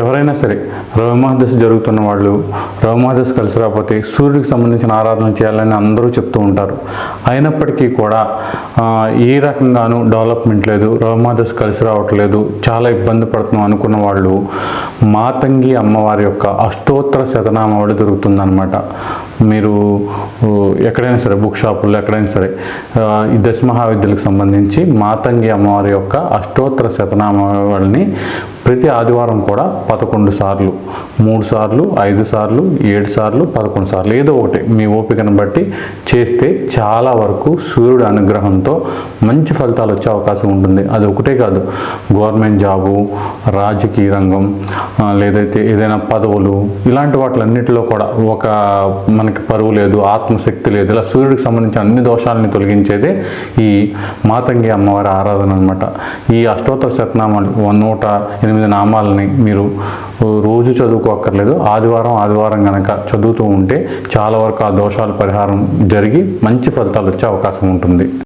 ఎవరైనా సరే రవిమహర్దశ జరుగుతున్న వాళ్ళు రవిమహర్దశ కలిసి రాకపోతే సూర్యుడికి సంబంధించిన ఆరాధన చేయాలని అందరూ చెప్తూ ఉంటారు. అయినప్పటికీ కూడా ఏ రకంగానూ డెవలప్మెంట్ లేదు, రవిమహర్దశ కలిసి రావట్లేదు, చాలా ఇబ్బంది పడుతున్నాం అనుకున్న వాళ్ళు మాతంగి అమ్మవారి యొక్క అష్టోత్తర శతనామావళి దొరుకుతుందన్నమాట. మీరు ఎక్కడైనా సరే బుక్ షాపుల్లో ఎక్కడైనా సరే ఈ దశ మహావిద్యలకు సంబంధించి మాతంగి అమ్మవారి యొక్క అష్టోత్తర శతనామావళిని ప్రతి ఆదివారం కూడా 11 సార్లు, 3 సార్లు, 5 సార్లు, 7 సార్లు, 11 సార్లు ఏదో ఒకటి మీ ఓపికను బట్టి చేస్తే చాలా వరకు సూర్యుడి అనుగ్రహంతో మంచి ఫలితాలు వచ్చే అవకాశం ఉంటుంది. అది ఒకటే కాదు, గవర్నమెంట్ జాబు, రాజకీయ రంగం, లేదైతే ఏదైనా పదవులు, ఇలాంటి వాటిలన్నిటిలో కూడా మనకి పరువు లేదు, ఆత్మశక్తి లేదు, ఇలా సూర్యుడికి సంబంధించిన అన్ని దోషాలని తొలగించేదే ఈ మాతంగి అమ్మవారి ఆరాధన అనమాట. ఈ అష్టోత్తర శతనామాలు 108 నామాలని మీరు రోజు చదువుకోక్కర్లేదు. ఆదివారం కనుక చదువుతూ ఉంటే చాలా వరకు ఆ దోషాల పరిహారం జరిగి మంచి ఫలితాలు వచ్చే అవకాశం ఉంటుంది.